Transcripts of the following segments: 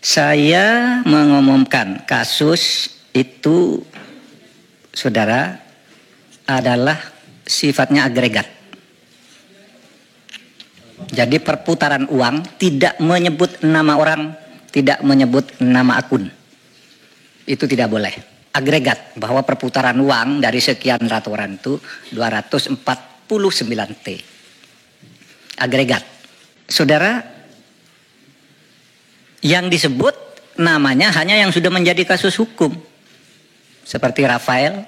Saya mengumumkan kasus itu, saudara, adalah sifatnya agregat. Jadi perputaran uang tidak menyebut nama orang, tidak menyebut nama akun. Itu tidak boleh. Agregat, bahwa perputaran uang dari sekian ratus orang itu 249 T. Agregat. Saudara, yang disebut namanya hanya yang sudah menjadi kasus hukum. Seperti Rafael,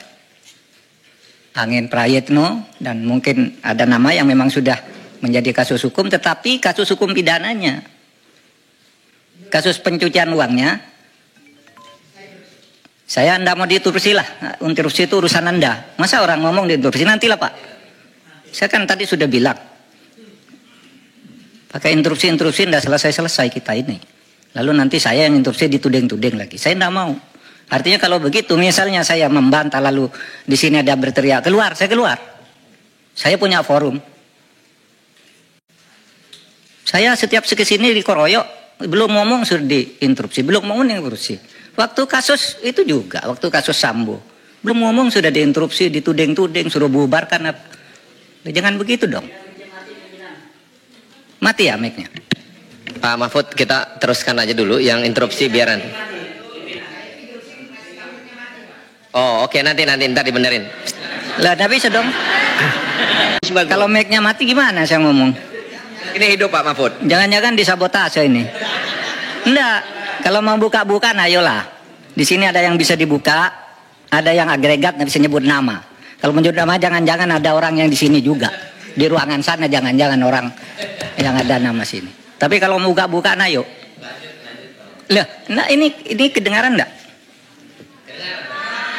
Angin Prayitno, dan mungkin ada nama yang memang sudah menjadi kasus hukum, tetapi kasus hukum pidananya, kasus pencucian uangnya, saya Anda mau diinterupsi lah. Interupsi itu urusan Anda. Masa orang ngomong diinterupsi? Nantilah Pak. Saya kan tadi sudah bilang, pakai interupsi tidak selesai-selesai kita ini. Lalu nanti saya yang interupsi dituding-tuding lagi. Saya tidak mau. Artinya kalau begitu, misalnya saya membantah lalu di sini ada berteriak, keluar, saya keluar. Saya punya forum. Saya setiap kesini dikeroyok, belum ngomong sudah diinterupsi, belum ngomong diinterupsi. Waktu kasus itu juga, waktu kasus Sambo, belum ngomong sudah diinterupsi, dituding-tuding, suruh bubarkan. Jangan begitu dong. Mati ya mic-nya. Pak Mahfud, kita teruskan aja dulu yang interupsi biaran. Oh oke, nanti ntar dibenerin. Lah tapi bisa dong. Kalau mic-nya mati gimana saya ngomong? Ini hidup Pak Mahfud. Jangan-jangan disabotase ini. Enggak. Kalau mau buka-bukaan, ayolah. Di sini ada yang bisa dibuka, ada yang agregat, nggak bisa nyebut nama. Kalau menyebut nama, jangan-jangan ada orang yang di sini juga. Di ruangan sana, jangan-jangan orang yang ada nama sini. Tapi kalau mau buka-bukaan, ayo. Lah, nah ini kedengaran enggak?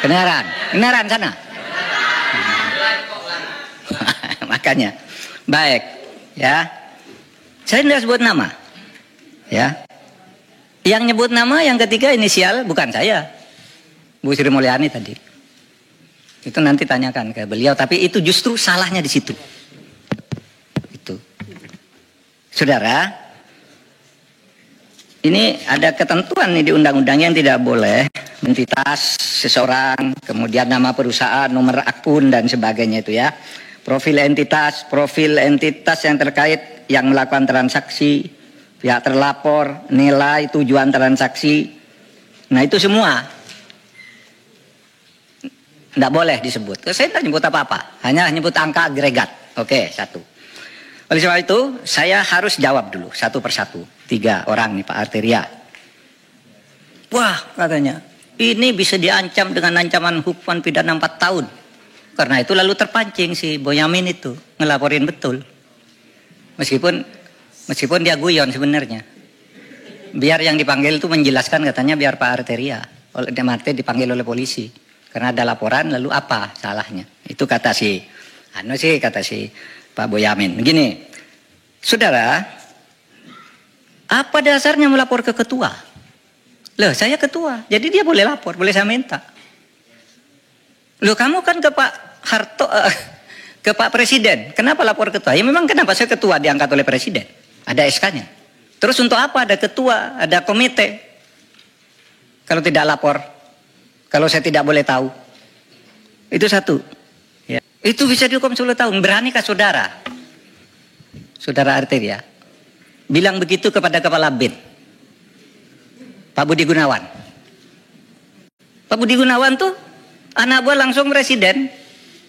Kedengaran sana. Makanya, baik, ya. Saya tidak sebut nama, ya. Yang nyebut nama yang ketiga inisial bukan saya, Bu Sri Mulyani tadi. Itu nanti tanyakan ke beliau. Tapi itu justru salahnya di situ. Itu, saudara. Ini ada ketentuan nih di undang-undang yang tidak boleh identitas seseorang, kemudian nama perusahaan, nomor akun dan sebagainya itu ya. Profil entitas yang terkait yang melakukan transaksi, pihak terlapor, nilai, tujuan transaksi. Nah itu semua tidak boleh disebut. Saya tidak nyebut apa-apa, hanya nyebut angka agregat. Oke, satu. Oleh sebab itu saya harus jawab dulu satu persatu. 3 orang nih Pak Arteria. Wah katanya, ini bisa diancam dengan ancaman hukuman pidana 4 tahun. Karena itu lalu terpancing si Boyamin itu ngelaporin betul. Meskipun dia guyon sebenarnya. Biar yang dipanggil itu menjelaskan, katanya biar Pak Arteria. Oleh DMRT dipanggil oleh polisi. Karena ada laporan, lalu apa salahnya? Itu kata si Pak Boyamin. Begini, saudara, apa dasarnya melapor ke ketua? Loh, saya ketua, jadi dia boleh lapor, boleh saya minta. Loh, kamu kan ke Pak Harto, ke Pak Presiden, kenapa lapor ketua? Ya memang kenapa saya ketua diangkat oleh Presiden? Ada SK-nya. Terus untuk apa ada ketua, ada komite? Kalau tidak lapor, kalau saya tidak boleh tahu. Itu satu. Ya. Itu bisa dihukum 10 tahun. Beranikah saudara? Saudara Arteria bilang begitu kepada Kepala BIN, Pak Budi Gunawan. Pak Budi Gunawan tuh anak buah langsung presiden.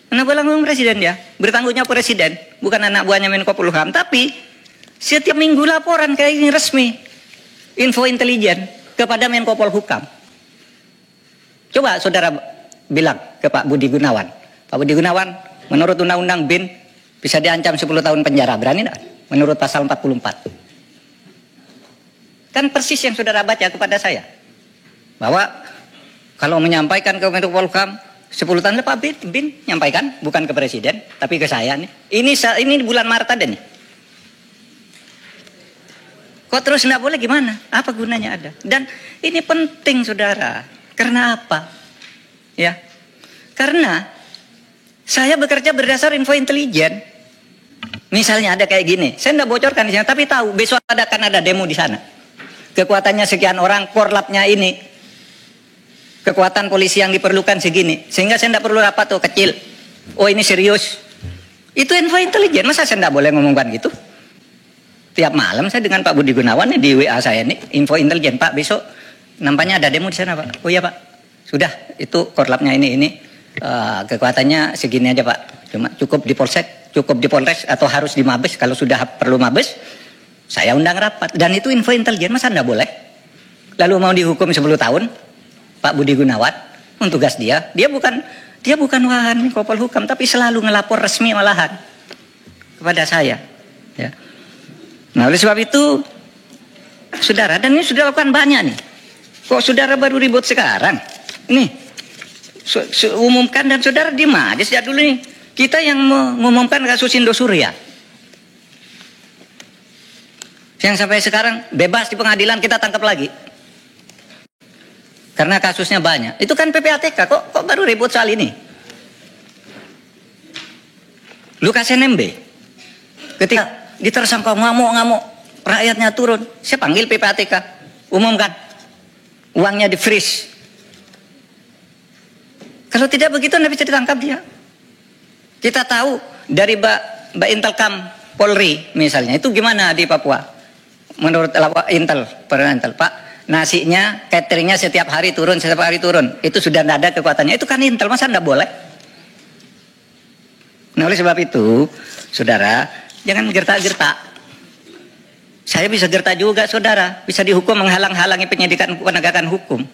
Anak buah langsung presiden ya. Bertanggung jawab presiden. Bukan anak buahnya Menko Polhukam. Tapi setiap minggu laporan kayak ini resmi. Info intelijen kepada Menko Polhukam. Coba saudara bilang ke Pak Budi Gunawan. Pak Budi Gunawan, menurut Undang-Undang BIN bisa diancam 10 tahun penjara. Berani enggak? Menurut pasal 44. Kan persis yang saudara baca kepada saya. Bahwa kalau menyampaikan ke Menko Polhukam 10 tahun Pak BIN nyampaikan, bukan ke Presiden, tapi ke saya nih. Ini bulan Maret ada nih. Kok terus nggak boleh gimana? Apa gunanya ada? Dan ini penting saudara. Karena apa? Ya, karena saya bekerja berdasar info intelijen. Misalnya ada kayak gini, saya nggak bocorkan di sana, tapi tahu besok akan ada demo di sana. kekuatannya sekian orang, korlapnya ini, kekuatan polisi yang diperlukan segini, sehingga saya tidak perlu rapat tuh kecil. Oh ini serius. Itu info intelijen, masa saya tidak boleh ngomongkan gitu? Tiap malam saya dengan Pak Budi Gunawan nih, di WA saya nih, info intelijen, Pak besok nampaknya ada demo di sana Pak. Oh iya Pak, sudah itu korlapnya ini kekuatannya segini aja Pak. Cuma cukup di Polsek, cukup di Polres atau harus di Mabes. Kalau sudah perlu Mabes, saya undang rapat. Dan itu info intelijen, masa tidak boleh? Lalu mau dihukum 10 tahun, Pak Budi Gunawan, tugas dia bukan wahan Kopol Hukam, tapi selalu ngelapor resmi malahan kepada saya. Ya. Nah oleh sebab itu, saudara, dan ini sudah lakukan banyak nih. Kok saudara baru ribut sekarang? Nih, umumkan dan saudara diem aja sejak dulu nih. Kita yang mengumumkan kasus Indosuria. Yang sampai sekarang bebas di pengadilan kita tangkap lagi. Karena kasusnya banyak. Itu kan PPATK, kok baru ribut soal ini? Lukas NMB, ketika ditersangka ngamuk, rakyatnya turun, saya panggil PPATK, umumkan, uangnya di freeze. Kalau tidak begitu, Anda bisa ditangkap dia. Kita tahu dari Mbak Intelkam Polri misalnya, itu gimana di Papua? Menurut Intel, Pak, nasinya, cateringnya setiap hari turun. Itu sudah tidak ada kekuatannya. Itu kan Intel, masa tidak boleh? Nah oleh sebab itu, saudara, jangan gertak-gertak. Saya bisa gertak juga, saudara. Bisa dihukum menghalang-halangi penyidikan penegakan hukum.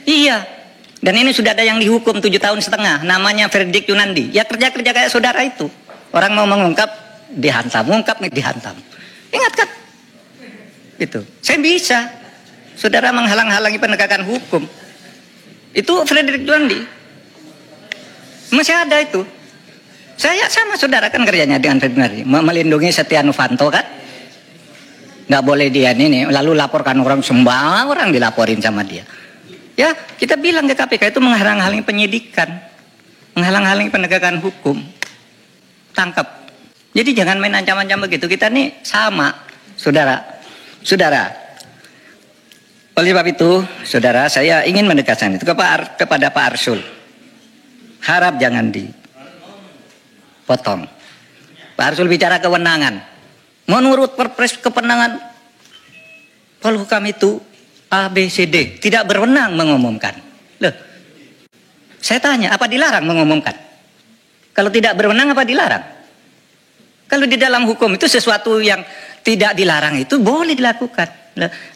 Iya. Dan ini sudah ada yang dihukum 7,5 tahun. Namanya Verdik Yunandi. Ya kerja-kerja kayak saudara itu. Orang mau mengungkap, dihantam. Mengungkap, dihantam. Ingat kan? Itu. Saya bisa. Saudara menghalang-halangi penegakan hukum. Itu Frederick Juandi. Masih ada itu. Saya sama saudara kan kerjanya dengan Frederick Juandi. Melindungi Setia Novanto kan. Nggak boleh dia ini. Lalu laporkan orang, semua orang dilaporin sama dia. Ya kita bilang ke KPK itu menghalang-halangi penyidikan. Menghalang-halangi penegakan hukum. Tangkap. Jadi jangan main ancam-ancam begitu. Kita nih sama. Saudara. Oleh sebab itu, saudara, saya ingin menegaskan itu kepada Pak Arsul. Harap jangan dipotong. Pak Arsul bicara kewenangan. Menurut Perpres kewenangan Polhukam itu A, B, C, D. Tidak berwenang mengumumkan. Loh, saya tanya, apa dilarang mengumumkan? Kalau tidak berwenang, apa dilarang? Kalau di dalam hukum itu sesuatu yang tidak dilarang itu boleh dilakukan.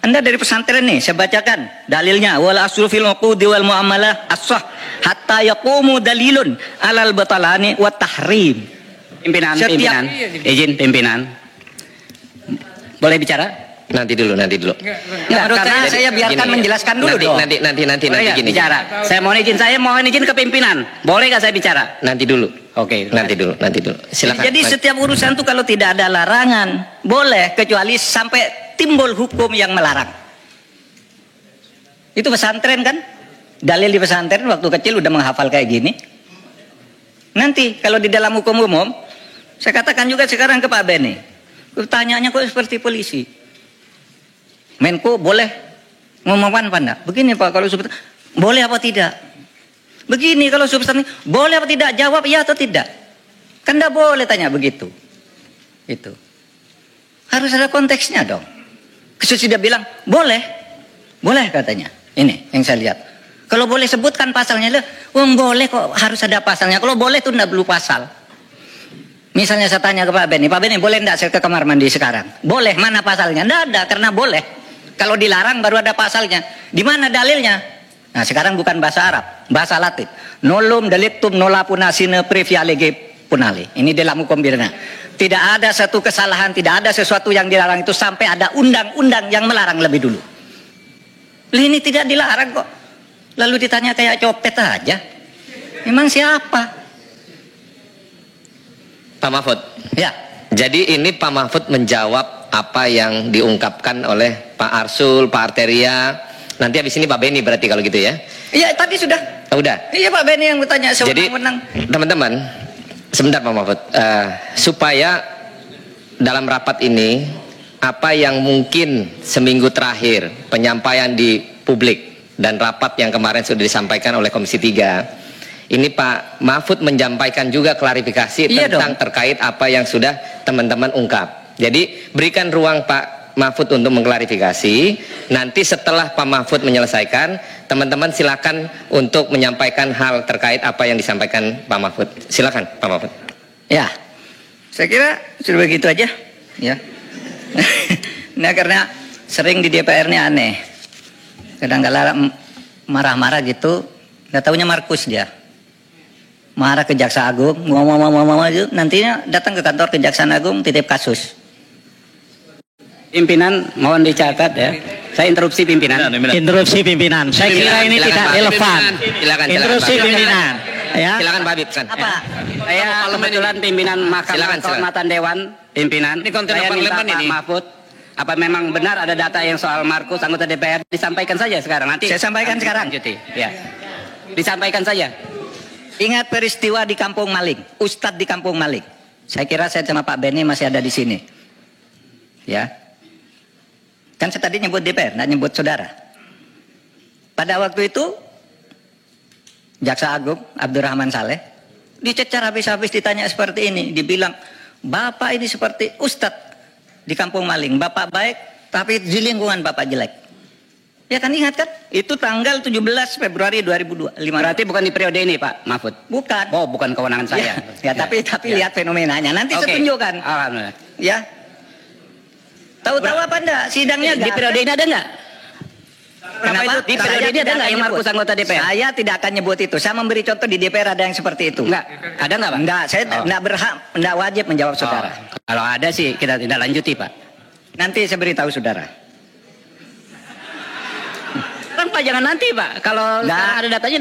Anda dari pesantren nih, saya bacakan dalilnya. Wala aslu fil uqudi wal muamalah as-sah hatta yaqumu dalilun alal batalani wa tahrim. Pimpinan. Izin pimpinan. Boleh bicara? Nanti dulu. Menurut saya biarkan menjelaskan dulu dong. Nanti gini. Bicara. Saya mohon izin ke pimpinan. Boleh nggak saya bicara? Nanti dulu. Oke. Nanti dulu. Silakan. Jadi setiap urusan tuh kalau tidak ada larangan, boleh kecuali sampai timbul hukum yang melarang. Itu pesantren kan? Dalil di pesantren waktu kecil udah menghafal kayak gini. Nanti kalau di dalam hukum umum, saya katakan juga sekarang ke Pak Beni. Pertanyaannya kok seperti polisi. Menko boleh ngomongkan apa enggak? Begini Pak, kalau substansi boleh apa tidak? Begini kalau substansi boleh apa tidak? Jawab ya atau tidak. Kan enggak boleh tanya begitu. Itu. Harus ada konteksnya dong. Sesudah bilang boleh. Boleh katanya. Ini yang saya lihat. Kalau boleh sebutkan pasalnya. Boleh kok harus ada pasalnya. Kalau boleh itu enggak perlu pasal. Misalnya saya tanya ke Pak Beni, Pak Beni boleh enggak saya ke kamar mandi sekarang? Boleh, mana pasalnya? Enggak ada, karena boleh. Kalau dilarang baru ada pasalnya. Di mana dalilnya? Nah sekarang bukan bahasa Arab, bahasa Latin. Nolum delictum nola punasine previa lege punale. Ini dalam hukum pidana. Tidak ada satu kesalahan, tidak ada sesuatu yang dilarang itu sampai ada undang-undang yang melarang lebih dulu. Ini tidak dilarang kok. Lalu ditanya kayak copet aja. Memang siapa? Pak Mahfud. Ya. Jadi ini Pak Mahfud menjawab apa yang diungkapkan oleh Pak Arsul, Pak Arteria. Nanti habis ini Pak Beni berarti kalau gitu ya? Iya tadi sudah. Oh, udah. Iya Pak Beni yang bertanya. Jadi teman-teman, sebentar Pak Mahfud. Supaya dalam rapat ini apa yang mungkin seminggu terakhir penyampaian di publik dan rapat yang kemarin sudah disampaikan oleh Komisi 3. Ini Pak Mahfud menyampaikan juga klarifikasi tentang terkait apa yang sudah teman-teman ungkap. Jadi berikan ruang Pak Mahfud untuk mengklarifikasi. Nanti setelah Pak Mahfud menyelesaikan, teman-teman silakan untuk menyampaikan hal terkait apa yang disampaikan Pak Mahfud. Silakan Pak Mahfud. Ya, saya kira sudah begitu aja. Ya. Nah, karena sering di DPR ini aneh. Kadang-kadang marah-marah gitu, nggak taunya Markus dia. Marah ke Jaksa Agung, ngomong itu, nantinya datang ke kantor Kejaksaan Agung titip kasus. Pimpinan mohon dicatat ya. Saya interupsi pimpinan. Interupsi pimpinan. Saya kira ini tidak relevan. Silakan. Interupsi pimpinan. Ya. Silakan Pak Habib. Apa? Saya kebetulan pimpinan Mahkamah Kehormatan Dewan. Pimpinan. Ini konten Saya minta parlemen Pak ini. Mahfud, apa memang benar ada data yang soal Markus anggota DPR? Disampaikan saja sekarang. Nanti Saya sampaikan sekarang. lanjuti. Ya. Disampaikan saja. Ingat peristiwa di Kampung Maling, Ustadz di Kampung Maling. Saya kira saya sama Pak Benny masih ada di sini. Ya. Kan saya tadi nyebut DPR, nggak nyebut saudara. Pada waktu itu, Jaksa Agung Abdurrahman Saleh dicecar habis-habis, ditanya seperti ini. Dibilang, Bapak ini seperti Ustadz di Kampung Maling. Bapak baik, tapi di lingkungan Bapak jelek. Ya kan, ingat kan? Itu tanggal 17 Februari 2005. Berarti bukan di periode ini Pak Mahfud? Bukan. Oh, bukan kewenangan saya. Ya, tapi lihat fenomenanya. Nanti saya Oke. tunjukkan. Alhamdulillah. Ya. Tahu-tahu apa enggak? Sidangnya Di periode ini ada nggak? Kenapa? Di periode ini ada nggak yang Markus anggota DPR? Saya tidak akan nyebut itu. Saya memberi contoh di DPR ada yang seperti itu. Enggak. Ada nggak Pak? Enggak, saya enggak berhak, enggak wajib menjawab saudara. Kalau ada sih kita tidak lanjuti Pak. Nanti saya beritahu saudara. Kan Pak jangan nanti Pak. Kalau Nggak. sekarang ada datanya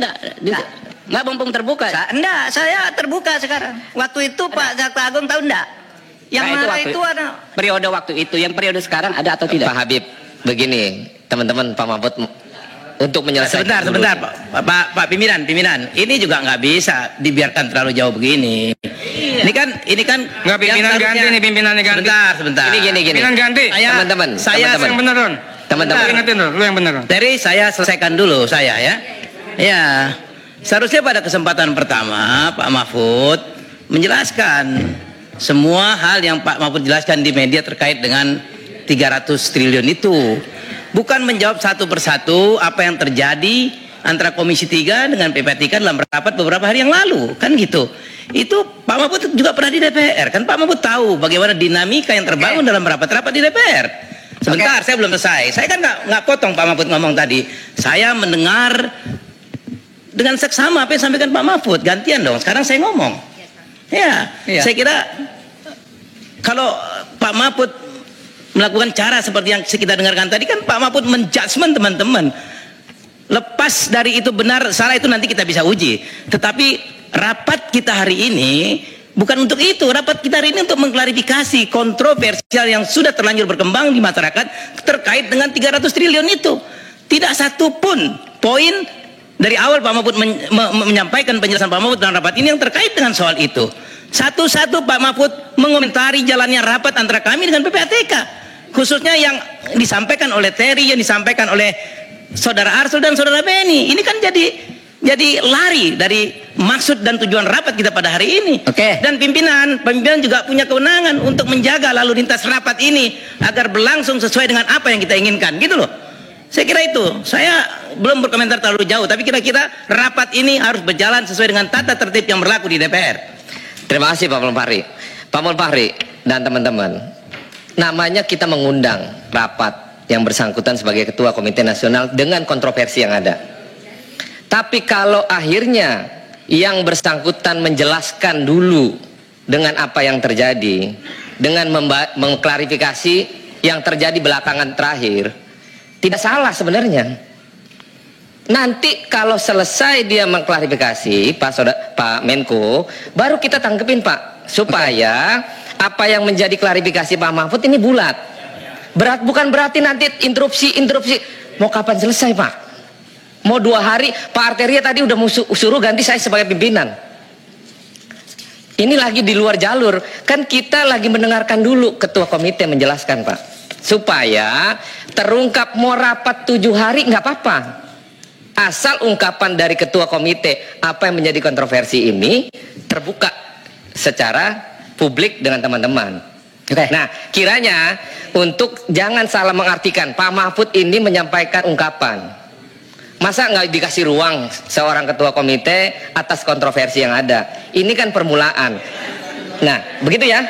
nggak mumpung terbuka. Enggak, saya terbuka sekarang. Waktu itu Pak Jaksa Agung tahu enggak? Yang Nah, marah waktu- itu ada. Periode waktu itu, yang periode sekarang ada atau tidak? Pak Habib, begini teman-teman, Pak Mahfud untuk menyelesaikan. Sebentar, Pak pimpinan. Ini juga nggak bisa dibiarkan terlalu jauh begini. Ini kan Nggak, pimpinan yang ganti seharusnya- nih, pimpinannya ganti. Sebentar. Ini gini. Pimpinan ganti. Teman-teman, Yang bener Don. Teman-teman. Lu ingetin Don, lu yang bener Don. Dari saya selesaikan dulu saya ya. Ya, seharusnya pada kesempatan pertama Pak Mahfud menjelaskan semua hal yang Pak Mahfud jelaskan di media terkait dengan 300 triliun itu. Bukan menjawab satu persatu apa yang terjadi antara Komisi 3 dengan PPATK dalam rapat beberapa hari yang lalu, kan gitu. Itu Pak Mahfud juga pernah di DPR, kan Pak Mahfud tahu bagaimana dinamika yang terbangun dalam rapat-rapat di DPR. Sebentar, saya belum selesai. Saya kan nggak potong Pak Mahfud ngomong tadi. Saya mendengar dengan seksama apa yang disampaikan Pak Mahfud. Gantian dong. Sekarang saya ngomong. Ya, Iya. saya kira kalau Pak Mahfud melakukan cara seperti yang kita dengarkan tadi, kan Pak Mahfud menjudgment teman-teman. Lepas dari itu benar salah itu nanti kita bisa uji. Tetapi rapat kita hari ini bukan untuk itu. Rapat kita hari ini untuk mengklarifikasi kontroversial yang sudah terlanjur berkembang di masyarakat terkait dengan 300 triliun itu. Tidak satu pun poin dari awal Pak Mahfud menyampaikan penjelasan Pak Mahfud dalam rapat ini yang terkait dengan soal itu. Satu-satu Pak Mahfud mengomentari jalannya rapat antara kami dengan PPATK. Khususnya yang disampaikan oleh Terry, yang disampaikan oleh Saudara Arsul dan Saudara Benny. Ini kan jadi lari dari maksud dan tujuan rapat kita pada hari ini. Oke. Dan pimpinan juga punya kewenangan untuk menjaga lalu lintas rapat ini agar berlangsung sesuai dengan apa yang kita inginkan, gitu loh. Saya kira itu. Saya belum berkomentar terlalu jauh, tapi kira-kira rapat ini harus berjalan sesuai dengan tata tertib yang berlaku di DPR. Terima kasih Pak Mulfahri. Pak Mulfahri dan teman-teman, namanya kita mengundang rapat yang bersangkutan sebagai Ketua Komite Nasional dengan kontroversi yang ada. Tapi kalau akhirnya yang bersangkutan menjelaskan dulu dengan apa yang terjadi, dengan mengklarifikasi yang terjadi belakangan terakhir, tidak salah sebenarnya. Nanti kalau selesai dia mengklarifikasi Pak Menko, baru kita tangkepin Pak, supaya apa yang menjadi klarifikasi Pak Mahfud ini bulat. Bukan berarti nanti interupsi. Mau kapan selesai Pak? Mau 2 hari? Pak Arteria tadi udah suruh ganti saya sebagai pimpinan. Ini lagi di luar jalur. Kan kita lagi mendengarkan dulu ketua komite menjelaskan Pak. supaya terungkap mau rapat 7 hari nggak apa-apa. Asal ungkapan dari ketua komite apa yang menjadi kontroversi ini terbuka secara publik dengan teman-teman. Oke. Nah, kiranya untuk jangan salah mengartikan Pak Mahfud ini menyampaikan ungkapan. Masa nggak dikasih ruang seorang ketua komite atas kontroversi yang ada? Ini kan permulaan. Nah, begitu ya.